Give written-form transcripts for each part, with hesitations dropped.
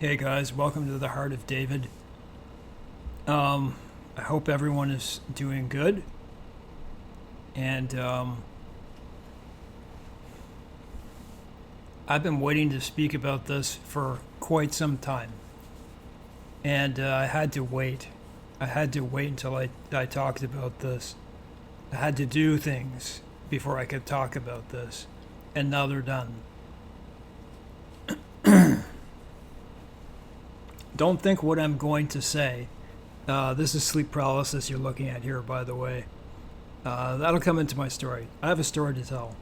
Hey guys, welcome to the Heart of David. I hope everyone is doing good. And I've been waiting to speak about this for quite some time. And I had to wait. I had to wait until I talked about this. I had to do things before I could talk about this. And now they're done. Don't think what I'm going to say. This is sleep paralysis you're looking at here, by the way. That'll come into my story. I have a story to tell.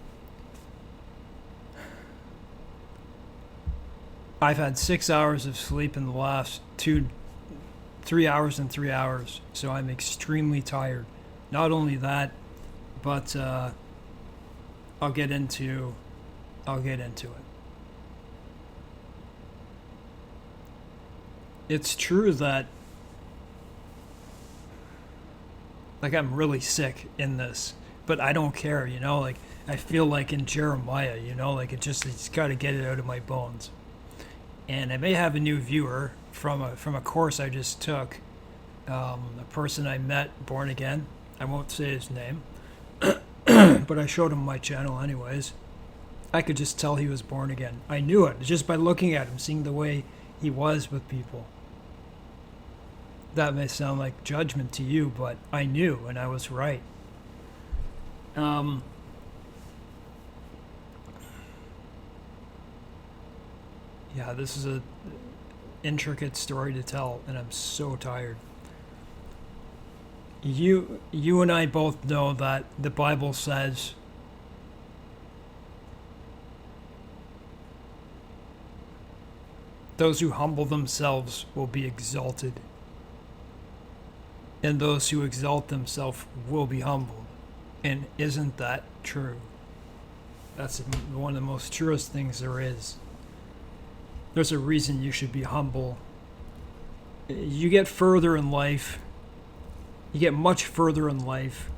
I've had 6 hours of sleep in the last 3 hours and 3 hours, so I'm extremely tired. Not only that, but I'll get into it. It's true that I'm really sick in this, but I don't care, I feel like in Jeremiah, it's got to get it out of my bones. And I may have a new viewer from a course I just took, a person I met born again. I won't say his name, but I showed him my channel anyways. I could just tell he was born again. I knew it just by looking at him, seeing the way he was with people. That may sound like judgment to you, but I knew, and I was right. Yeah, this is a intricate story to tell, and I'm so tired. You and I both know that the Bible says those who humble themselves will be exalted, and those who exalt themselves will be humbled. And isn't that true? That's one of the most truest things there is. There's a reason you should be humble. You get further in life, you get much further in life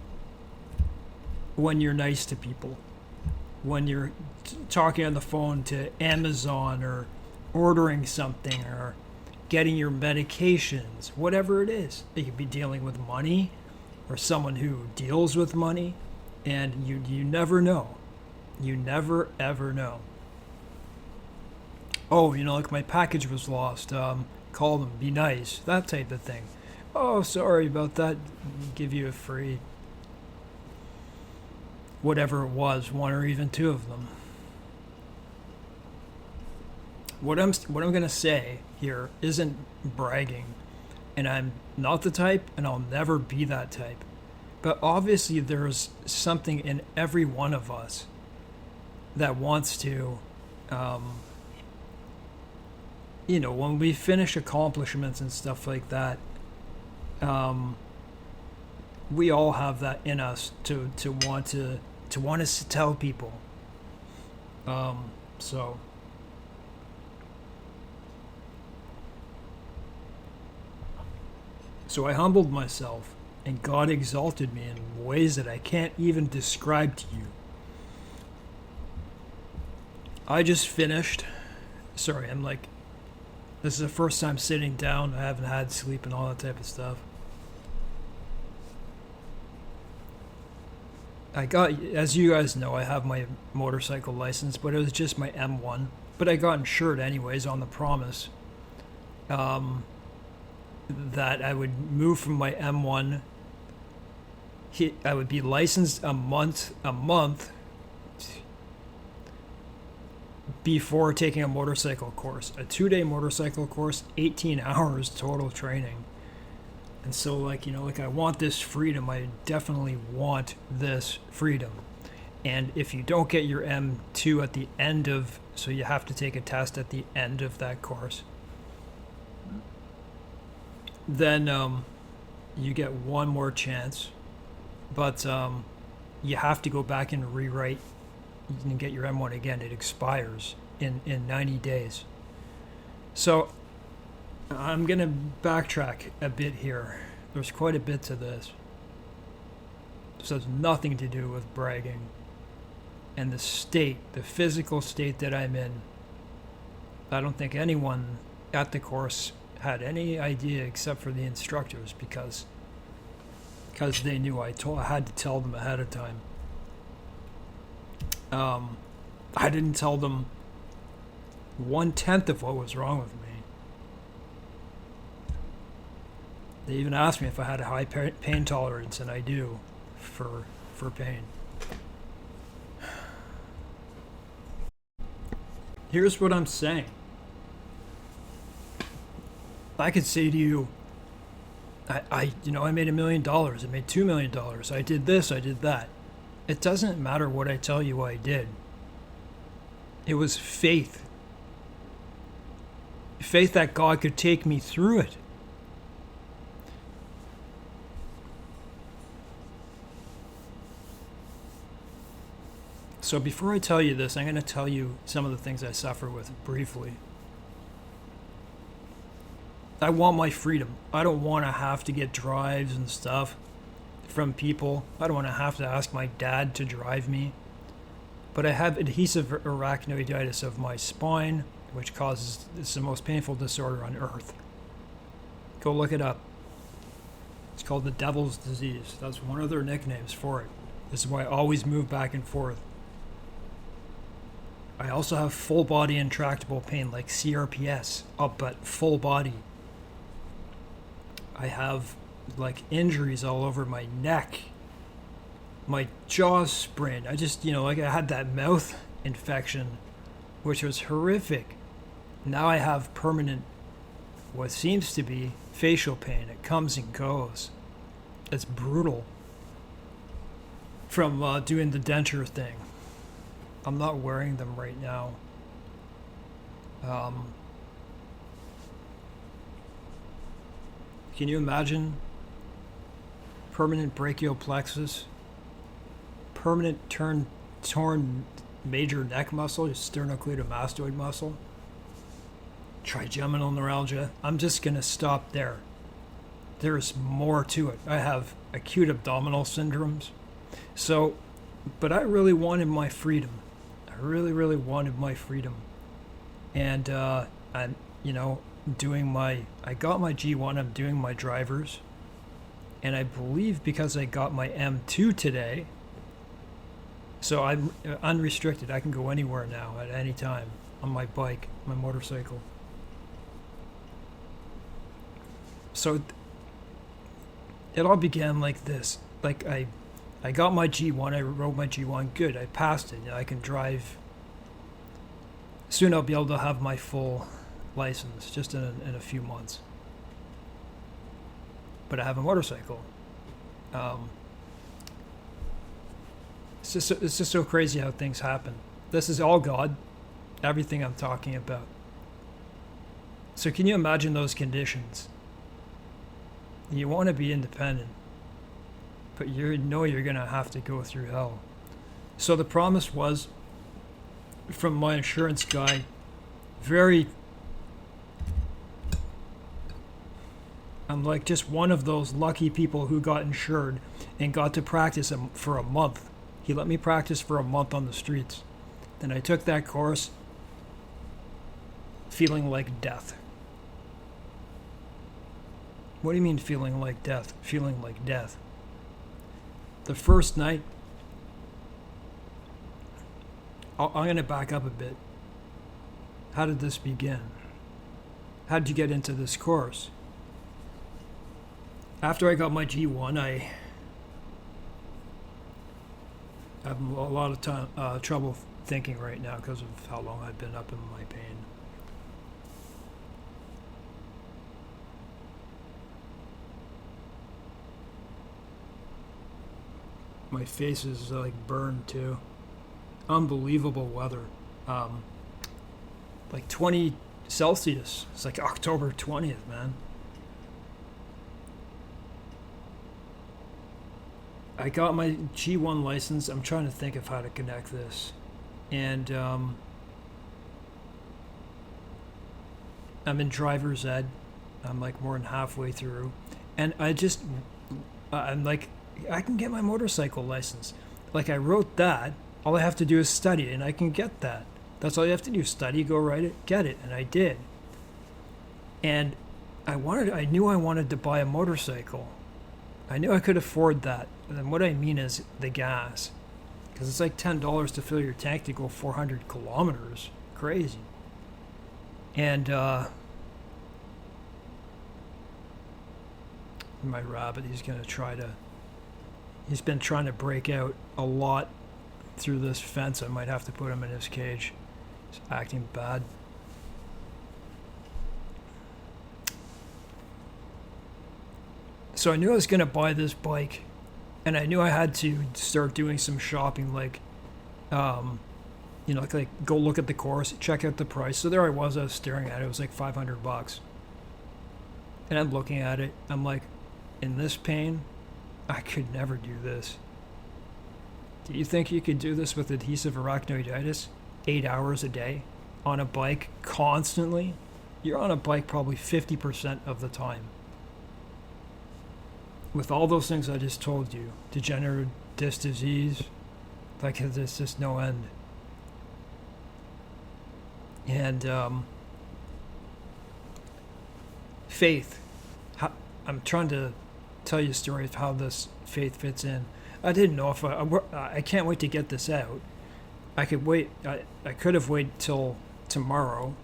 when you're nice to people. When you're talking on the phone to Amazon, or ordering something, or getting your medications, whatever it is. You could be dealing with money, or someone who deals with money, and you never know. You never ever know. Oh, like my package was lost. Call them, be nice, that type of thing. Oh, sorry about that. Give you a free whatever it was, one or even two of them. What I'm gonna say here isn't bragging, and I'm not the type, and I'll never be that type. But obviously, there's something in every one of us that wants to, when we finish accomplishments and stuff like that, we all have that in us to want us to tell people. So. So I humbled myself, and God exalted me in ways that I can't even describe to you. I just finished. Sorry, this is the first time sitting down. I haven't had sleep and all that type of stuff. As you guys know, I have my motorcycle license, but it was just my M1. But I got insured anyways on the promise. That I would move from my M1. I would be licensed a month before taking a motorcycle course. A 2-day motorcycle course, 18 hours total training. And so I want this freedom. I definitely want this freedom. And if you don't get your M2 at the end of, so you have to take a test at the end of that course, then you get one more chance, but you have to go back and rewrite and get your M1 again. It expires in 90 days. So I'm going to backtrack a bit here. There's quite a bit to this. This has nothing to do with bragging. And the physical state that I'm in, I don't think anyone at the course had any idea except for the instructors, because they knew I had to tell them ahead of time. I didn't tell them 1/10 of what was wrong with me. They even asked me if I had a high pain tolerance, and I do, for pain. Here's what I'm saying. I could say to you, I made $1 million, I made $2 million, I did this, I did that. It doesn't matter what I tell you I did. It was faith. Faith that God could take me through it. So before I tell you this, I'm going to tell you some of the things I suffer with briefly. I want my freedom. I don't want to have to get drives and stuff from people. I don't want to have to ask my dad to drive me. But I have adhesive arachnoiditis of my spine, which causes, it's the most painful disorder on earth. Go look it up. It's called the devil's disease. That's one of their nicknames for it. This is why I always move back and forth. I also have full body intractable pain, like CRPS, but full body. I have like injuries all over my neck. My jaw's sprained. I just, I had that mouth infection, which was horrific. Now I have permanent, what seems to be facial pain. It comes and goes. It's brutal. From doing the denture thing. I'm not wearing them right now. Can you imagine permanent brachial plexus, permanent torn major neck muscle, sternocleidomastoid muscle, trigeminal neuralgia? I'm just going to stop there. There's more to it. I have acute abdominal syndromes. So, but I really wanted my freedom. I really, really wanted my freedom. And, I'm, I got my G1, I'm doing my drivers. And I believe because I got my M2 today, so I'm unrestricted. I can go anywhere now at any time on my bike, my motorcycle. So it all began like this. Like I got my G1, I rode my G1, good, I passed it, I can drive. Soon I'll be able to have my full license, just in a few months. But I have a motorcycle. It's just so crazy how things happen. This is all God, everything I'm talking about. So can you imagine those conditions? You want to be independent, but you're going to have to go through hell. So the promise was, from my insurance guy, I'm like just one of those lucky people who got insured and got to practice for a month. He let me practice for a month on the streets. Then I took that course, feeling like death. What do you mean feeling like death? Feeling like death. The first night, I'm going to back up a bit. How did this begin? How did you get into this course? After I got my G1, I have a lot of trouble thinking right now because of how long I've been up in my pain. My face is like burned too. Unbelievable weather. Like 20 Celsius. It's like October 20th, man. I got my G1 license. I'm trying to think of how to connect this. And I'm in driver's ed. I'm like more than halfway through. And I'm like, I can get my motorcycle license. Like I wrote that. All I have to do is study and I can get that. That's all you have to do. Study, go write it, get it. And I did. And I knew I wanted to buy a motorcycle. I knew I could afford that. And what I mean is the gas. Because it's like $10 to fill your tank to go 400 kilometers. Crazy. And, my rabbit, he's been trying to break out a lot through this fence. I might have to put him in his cage. He's acting bad. So I knew I was going to buy this bike, and I knew I had to start doing some shopping, like go look at the course, check out the price. So there I was staring at it. It was like $500. And I'm looking at it. I'm like, in this pain, I could never do this. Do you think you could do this with adhesive arachnoiditis? 8 hours a day on a bike constantly? You're on a bike probably 50% of the time. With all those things I just told you, degenerative disc disease, like there's just no end. And faith. I'm trying to tell you a story of how this faith fits in. I didn't know if I can't wait to get this out. I could wait. I could have waited till tomorrow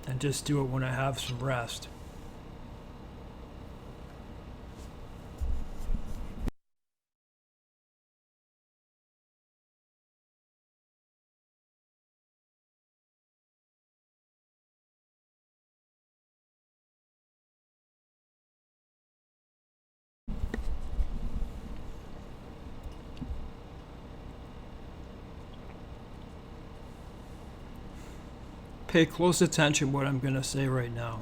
and just do it when I have some rest. Pay close attention what I'm going to say right now.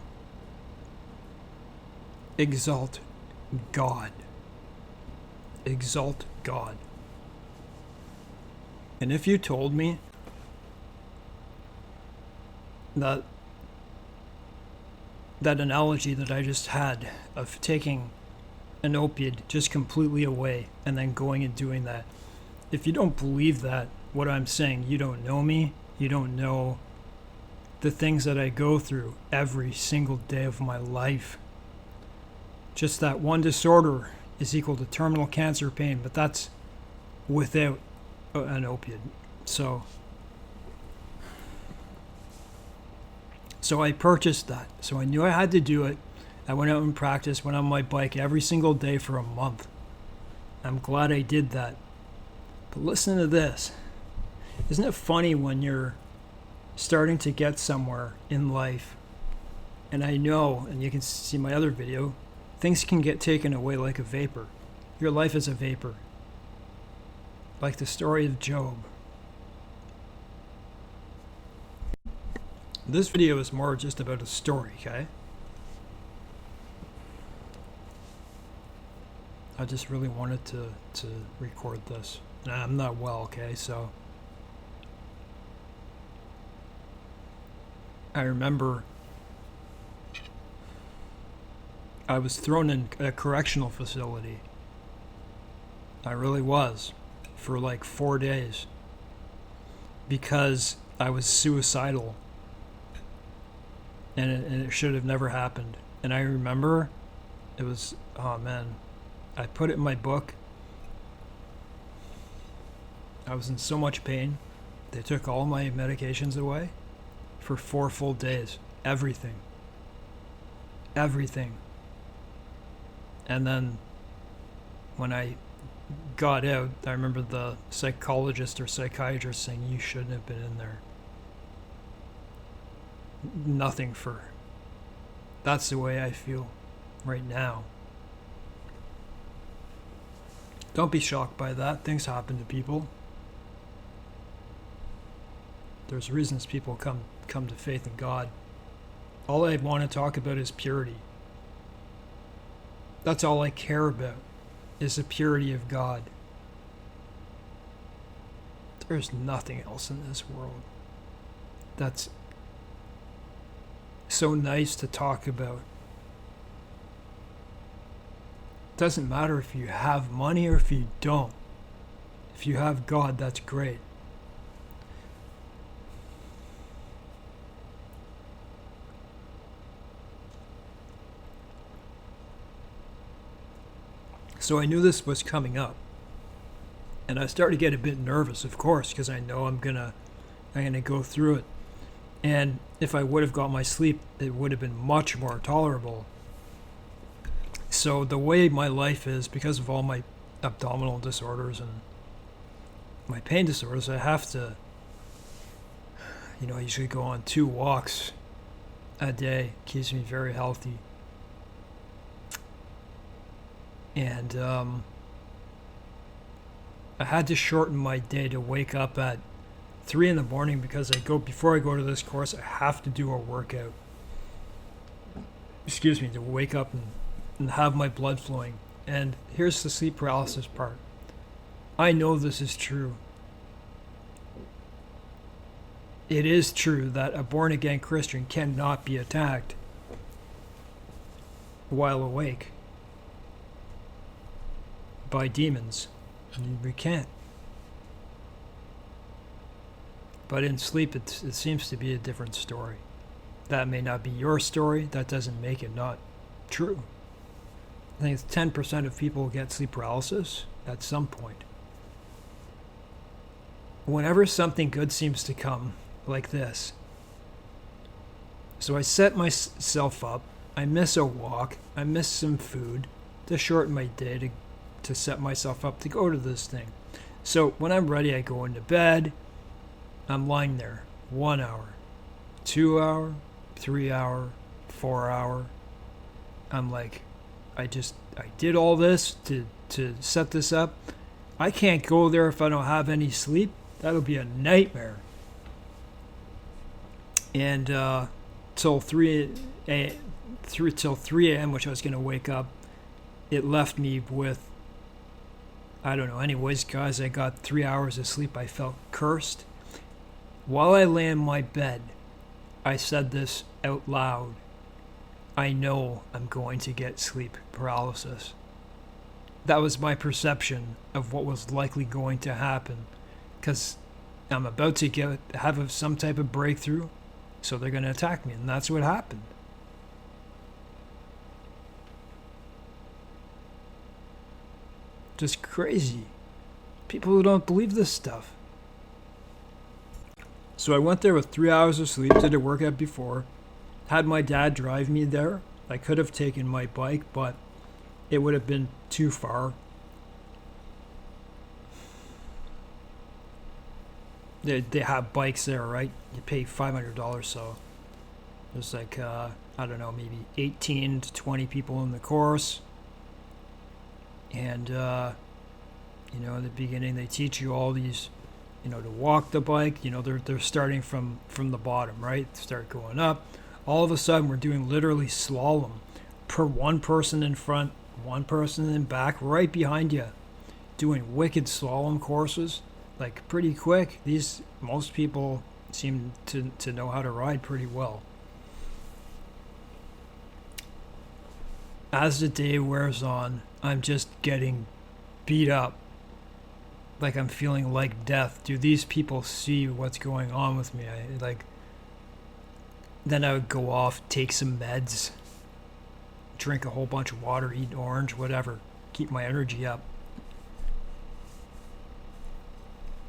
Exalt God. Exalt God. And if you told me that analogy that I just had of taking an opiate just completely away and then going and doing that, if you don't believe that, what I'm saying, you don't know me, you don't know the things that I go through every single day of my life. Just that one disorder is equal to terminal cancer pain, but that's without an opiate. So I purchased that. So I knew I had to do it. I went out and practiced, went on my bike every single day for a month. I'm glad I did that. But listen to this. Isn't it funny when you're starting to get somewhere in life, and I know, and you can see my other video, things can get taken away like a vapor. Your life is a vapor. Like the story of Job. This video is more just about a story, okay? I just really wanted to record this. And I'm not well, okay, so I remember I was thrown in a correctional facility. I really was, for like 4 days, because I was suicidal, and it should have never happened. And I remember it was, oh man, I put it in my book. I was in so much pain. They took all my medications away for 4 full days. Everything. And then when I got out, I remember the psychologist or psychiatrist saying, you shouldn't have been in there. Nothing for. That's the way I feel right now. Don't be shocked by that. Things happen to people. There's reasons people come to faith in God. All I want to talk about is purity. That's all I care about, is the purity of God. There's nothing else in this world that's so nice to talk about. Doesn't matter if you have money or if you don't. If you have God, that's great. So I knew this was coming up. And I started to get a bit nervous, of course, because I know I'm gonna go through it. And if I would have got my sleep, it would have been much more tolerable. So the way my life is, because of all my abdominal disorders and my pain disorders, I have to, I usually go on 2 walks a day. Keeps me very healthy. And I had to shorten my day to wake up at 3 in the morning because before I go to this course, I have to do a workout. To wake up and have my blood flowing. And here's the sleep paralysis part. I know this is true. It is true that a born-again Christian cannot be attacked while awake by demons. We can't. But in sleep, it seems to be a different story. That may not be your story. That doesn't make it not true. I think it's 10% of people get sleep paralysis at some point. Whenever something good seems to come, like this. So I set myself up. I miss a walk. I miss some food to shorten my day to set myself up to go to this thing. So when I'm ready, I go into bed. I'm lying there 1 hour, 2 hour, 3 hour, 4 hour. I'm like, I did all this to set this up. I can't go there if I don't have any sleep. That'll be a nightmare. And till 3 a.m., which I was going to wake up, it left me with, I don't know. Anyways, guys, I got 3 hours of sleep. I felt cursed. While I lay in my bed, I said this out loud. I know I'm going to get sleep paralysis. That was my perception of what was likely going to happen, because I'm about to have some type of breakthrough, so they're going to attack me, and that's what happened. Just crazy. People who don't believe this stuff. So I went there with 3 hours of sleep, did a workout before, had my dad drive me there. I could have taken my bike, but it would have been too far. They have bikes there, right? You pay $500, so there's like, I don't know, maybe 18 to 20 people in the course. And, in the beginning, they teach you all these, to walk the bike. They're starting from the bottom, right? Start going up. All of a sudden, we're doing literally slalom. Per one person in front, one person in back, right behind you. Doing wicked slalom courses, like pretty quick. Most people seem to know how to ride pretty well. As the day wears on, I'm just getting beat up. Like I'm feeling like death. Do these people see what's going on with me? Then I would go off, take some meds, drink a whole bunch of water, eat an orange, whatever. Keep my energy up.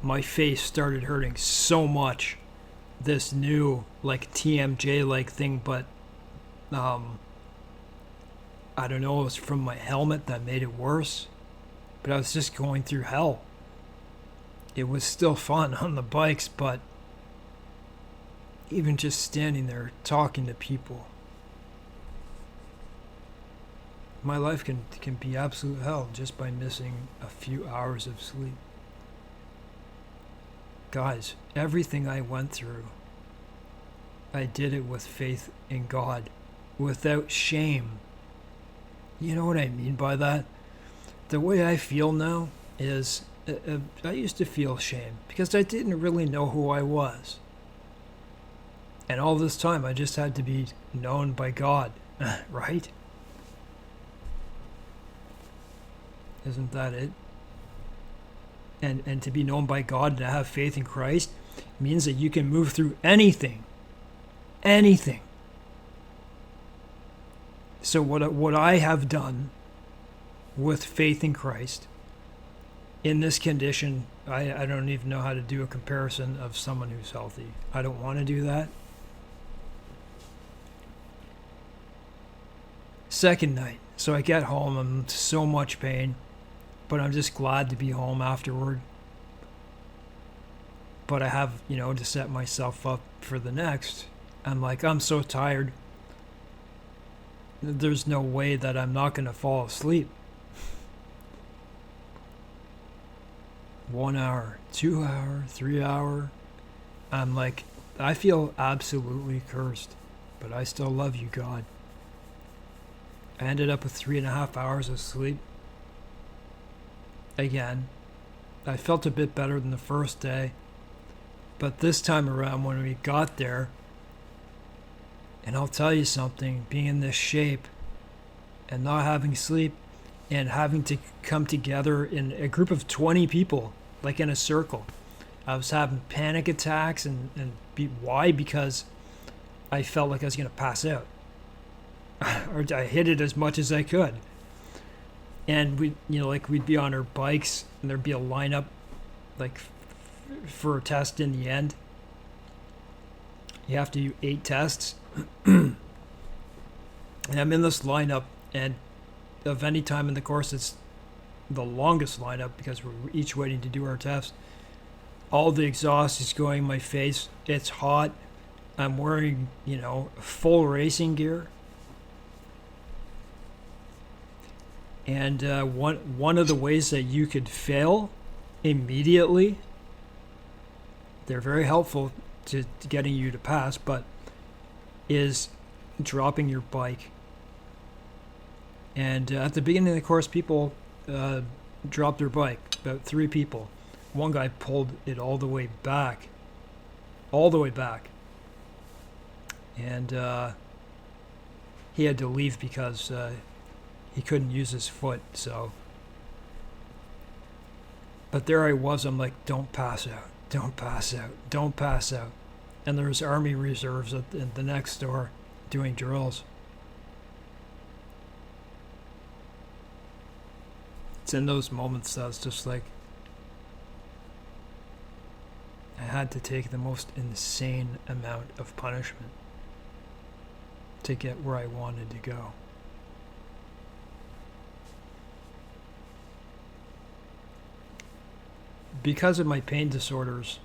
My face started hurting so much. This new, TMJ thing, but I don't know, it was from my helmet that made it worse. But I was just going through hell. It was still fun on the bikes, but even just standing there talking to people, my life can be absolute hell just by missing a few hours of sleep. Guys, everything I went through, I did it with faith in God, without shame. You know what I mean by that? The way I feel now is, I used to feel shame because I didn't really know who I was. And all this time, I just had to be known by God, right? Isn't that it? And to be known by God and to have faith in Christ means that you can move through anything. Anything. So what I have done with faith in Christ. In this condition, I don't even know how to do a comparison of someone who's healthy. I don't want to do that. Second night, so I get home, I'm in so much pain, but I'm just glad to be home afterward. But I have, to set myself up for the next. I'm like, I'm so tired. There's no way that I'm not going to fall asleep. 1 hour, 2 hour, 3 hour. I'm like, I feel absolutely cursed, but I still love you, God. I ended up with 3.5 hours of sleep. Again, I felt a bit better than the first day, but this time around when we got there, and I'll tell you something, being in this shape and not having sleep and having to come together in a group of 20 people, like in a circle. I was having panic attacks why? Because I felt like I was going to pass out. Or I hit it as much as I could. And we'd be on our bikes and there'd be a lineup for a test in the end. You have to do 8 tests. And I'm in this lineup, and of any time in the course, it's the longest lineup because we're each waiting to do our test. All the exhaust is going in my face. It's hot. I'm wearing, full racing gear. And one of the ways that you could fail immediately, they're very helpful to getting you to pass, but is dropping your bike. And at the beginning of the course, people dropped their bike, about 3 people. One guy pulled it all the way back. And he had to leave because he couldn't use his foot, so. But there I was, I'm like, don't pass out. And there was Army reserves at the next door doing drills. It's in those moments that it's just like, I had to take the most insane amount of punishment to get where I wanted to go. Because of my pain disorders,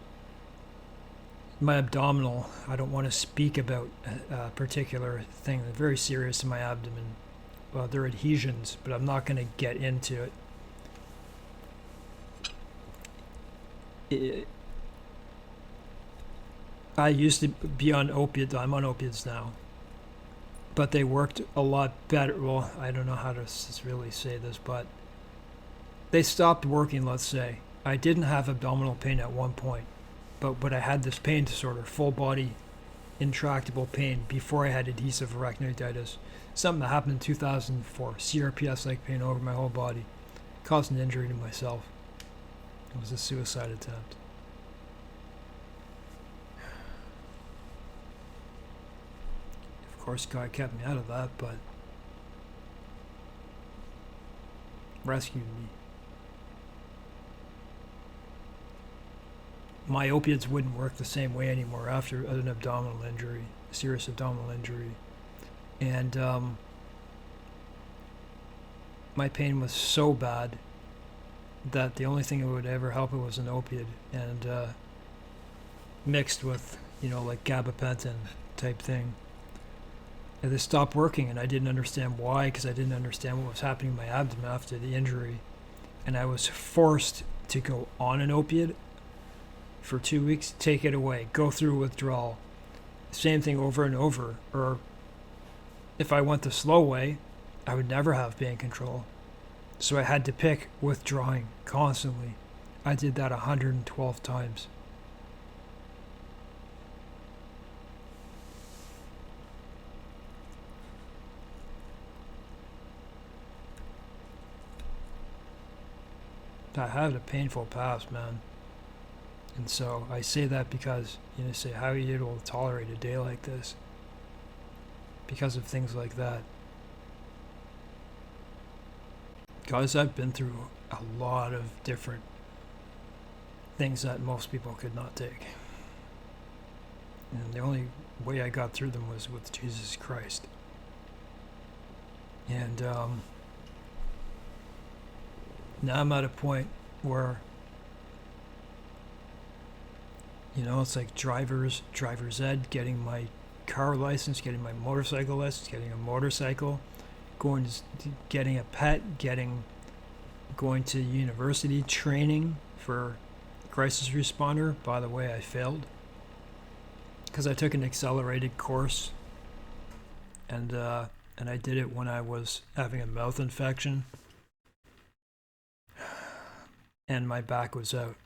my abdominal, I don't want to speak about a particular thing. They're very serious in my abdomen. Well, they're adhesions, but I'm not going to get into it. I used to be on opiates. I'm on opiates now. But they worked a lot better. Well, I don't know how to really say this, but they stopped working, let's say. I didn't have abdominal pain at one point, but I had this pain disorder, full body, intractable pain before I had adhesive arachnoiditis. Something that happened in 2004, CRPS-like pain over my whole body, caused an injury to myself. It was a suicide attempt. Of course, God kept me out of that, but rescued me. My opiates wouldn't work the same way anymore after an abdominal injury, a serious abdominal injury. And my pain was so bad that the only thing that would ever help it was an opiate, and mixed with, like gabapentin type thing. And they stopped working, and I didn't understand why, because I didn't understand what was happening in my abdomen after the injury. And I was forced to go on an opiate for 2 weeks, take it away, go through withdrawal. Same thing over and over. Or if I went the slow way, I would never have pain control. So I had to pick withdrawing constantly. I did that 112 times. I had a painful past, man. And so I say that because, say, how are you able to tolerate a day like this? Because of things like that. Guys, I've been through a lot of different things that most people could not take. And the only way I got through them was with Jesus Christ. And now I'm at a point where, it's like driver's ed, getting my car license, getting my motorcycle license, getting a motorcycle, getting a pet, going to university training for crisis responder. By the way, I failed because I took an accelerated course, and I did it when I was having a mouth infection, and my back was out.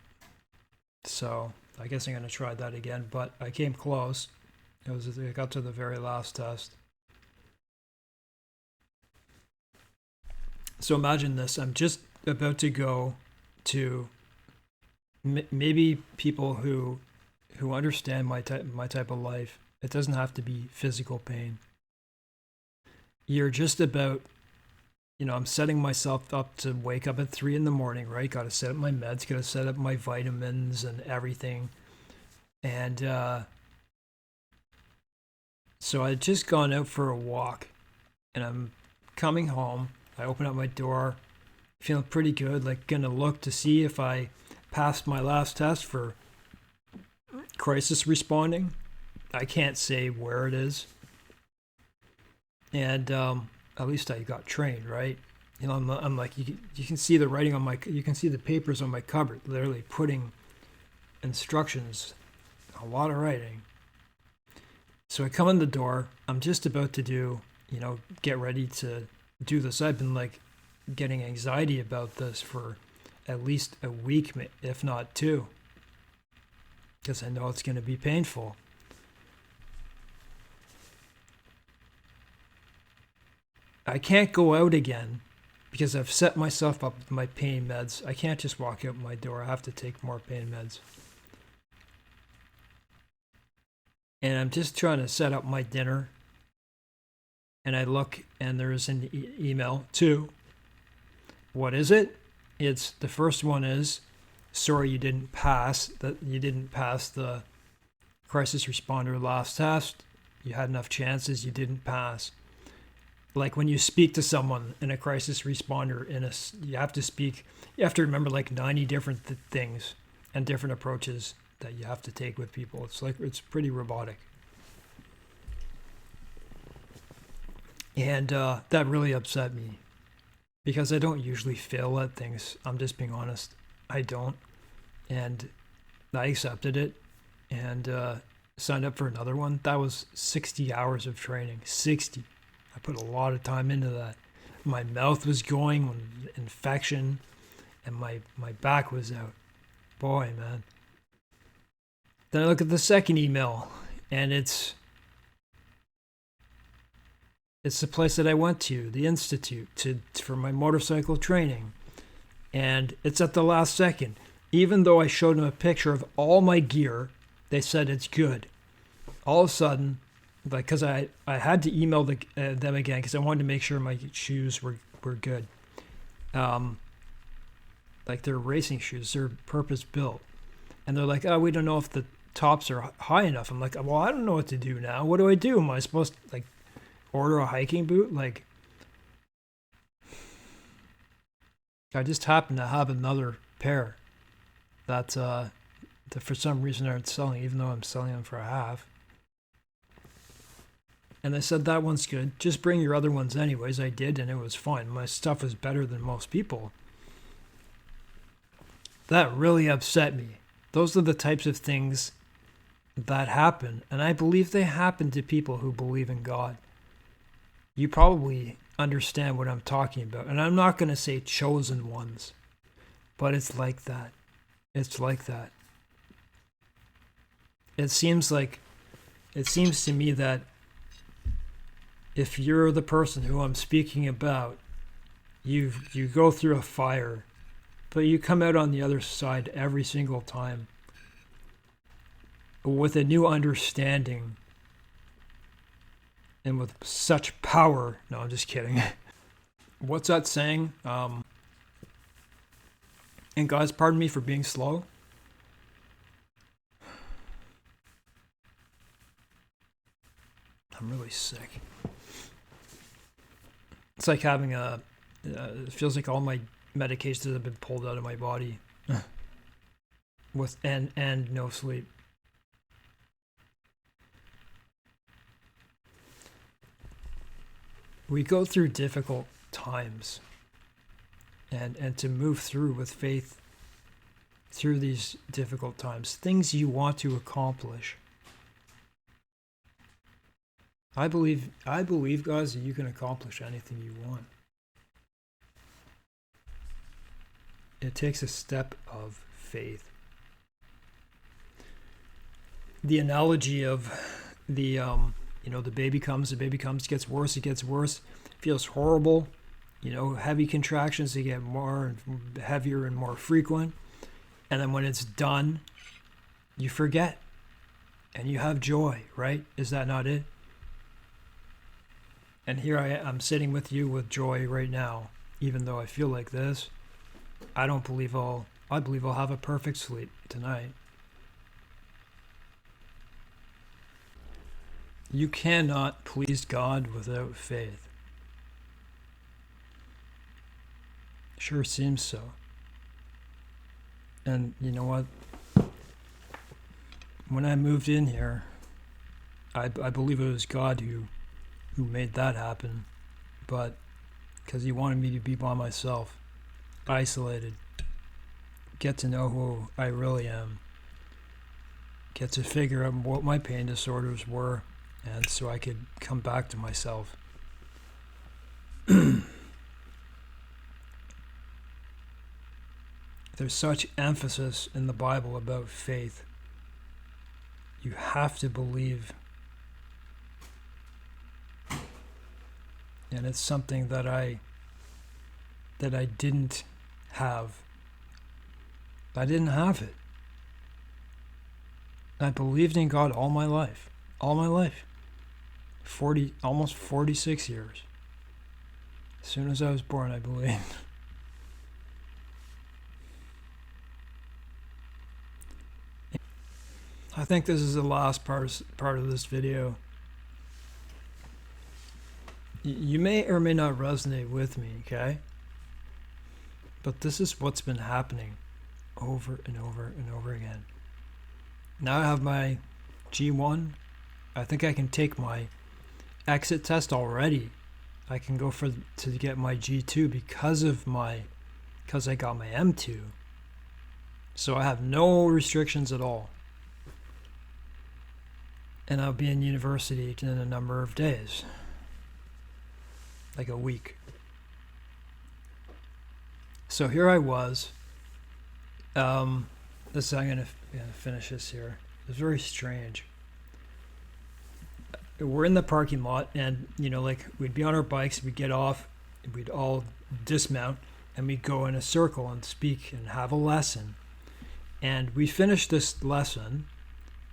So I guess I'm gonna try that again. But I came close. I got to the very last test. So imagine this. I'm just about to go to maybe people who understand my type of life. It doesn't have to be physical pain. You're just about, I'm setting myself up to wake up at 3 a.m, right? Got to set up my meds, got to set up my vitamins and everything. And so I had just gone out for a walk, and I'm coming home. I open up my door, feeling pretty good, like gonna look to see if I passed my last test for crisis responding. I can't say where it is. And at least I got trained, right? I'm like, you can see the writing on you can see the papers on my cupboard, literally putting instructions, a lot of writing. So I come in the door, I'm just about to get ready to do this. I've been like getting anxiety about this for at least a week, if not 2, because I know it's going to be painful. I can't go out again because I've set myself up with my pain meds. I can't just walk out my door. I have to take more pain meds. And I'm just trying to set up my dinner. And I look, and there's an email too. What is it? It's the first one is, sorry you didn't pass the crisis responder last test. You had enough chances, you didn't pass. Like when you speak to someone in a crisis responder, you have to remember like 90 different things and different approaches that you have to take with people. It's pretty robotic. And that really upset me because I don't usually fail at things. I'm just being honest. I don't. And I accepted it and signed up for another one. That was 60 hours of training. 60. I put a lot of time into that. My mouth was going with infection and my back was out. Boy, man. Then I look at the second email, and it's the place that I went to, the institute, for my motorcycle training. And it's at the last second. Even though I showed them a picture of all my gear, they said it's good. All of a sudden, because I had to email them again because I wanted to make sure my shoes were good. Like they're racing shoes, they're purpose built. And they're like, oh, we don't know if the tops are high enough. I'm like, well, I don't know what to do now. What do I do? Am I supposed to order a hiking boot? I just happen to have another pair that for some reason aren't selling, even though I'm selling them for a half. And they said that one's good. Just bring your other ones anyways. I did, and it was fine. My stuff was better than most people. That really upset me. Those are the types of things that happen, and I believe they happen to people who believe in God. You probably understand what I'm talking about, and I'm not going to say chosen ones, but it's like that. It's like that. It seems to me that if you're the person who I'm speaking about, you go through a fire, but you come out on the other side every single time with a new understanding and with such power. No, I'm just kidding. What's that saying? And guys, pardon me for being slow. I'm really sick. It's like having it feels like all my medications have been pulled out of my body. With and no sleep. We go through difficult times, and to move through with faith through these difficult times, things you want to accomplish. I believe, guys, that you can accomplish anything you want. It takes a step of faith. The analogy of the the baby comes, gets worse, feels horrible, heavy contractions, they get more and heavier and more frequent, and then when it's done, you forget, and you have joy, right? Is that not it? And here I'm sitting with you with joy right now, even though I feel like this. I believe I'll have a perfect sleep tonight. You cannot please God without faith. Sure seems so. And you know what? When I moved in here, I believe it was God who made that happen. But because he wanted me to be by myself, isolated, get to know who I really am, get to figure out what my pain disorders were, and so I could come back to myself. There's such emphasis in the Bible about faith. You have to believe. And it's something that I didn't have. I didn't have it. I believed in God all my life. All my life. Almost 46 years. As soon as I was born, I believed. I think this is the last part of this video. You may or may not resonate with me, okay? But this is what's been happening over and over and over again. Now I have my G1. I think I can take my exit test already. I can go to get my G2 because I got my M2. So I have no restrictions at all. And I'll be in university in a number of days. Like a week. So here I was. I'm gonna finish this here. It's very strange. We're in the parking lot, and we'd be on our bikes, we'd get off, and we'd all dismount, and we'd go in a circle and speak and have a lesson. And we finished this lesson,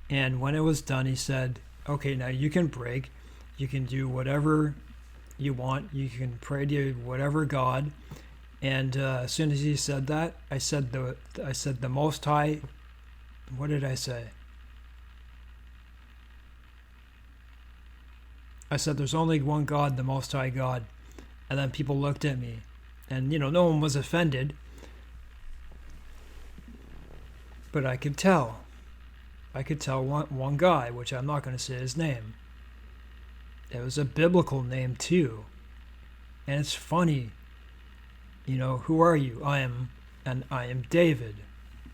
and when it was done, he said, "Okay, now you can break. You can do whatever you want. You can pray to whatever God." And as soon as he said that, I said the Most High. What did I say? I said there's only one God, the Most High God. And then people looked at me, and no one was offended, but I could tell. I could tell one guy, which I'm not going to say his name. It was a biblical name too, and it's funny. Who are you? I am David.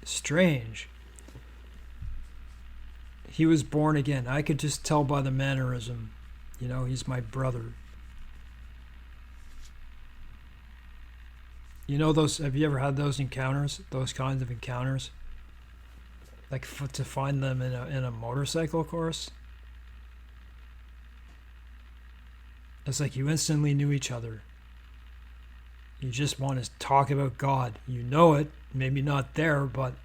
Strange. He was born again. I could just tell by the mannerism. He's my brother. Have you ever had those encounters? Those kinds of encounters? Like to find them in a motorcycle course? It's like you instantly knew each other. You just want to talk about God. You know it. Maybe not there, but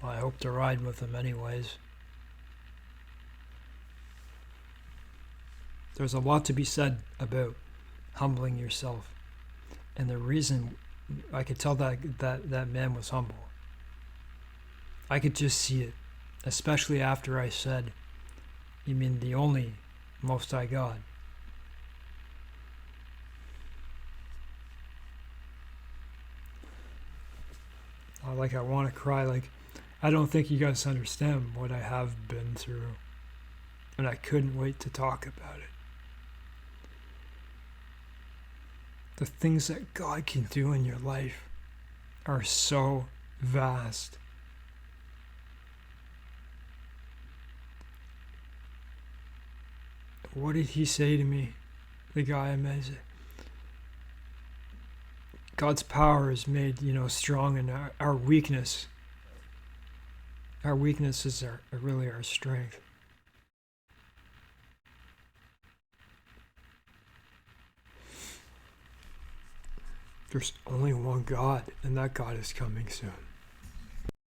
I hope to ride with him anyways. There's a lot to be said about humbling yourself. And the reason I could tell that man was humble. I could just see it, especially after I said, "You mean the only Most High God?" I want to cry. I don't think you guys understand what I have been through, and I couldn't wait to talk about it. The things that God can do in your life are so vast. What did he say to me? The guy I met said, God's power is made, strong in our weakness. Our weaknesses are really our strength. There's only one God, and that God is coming soon.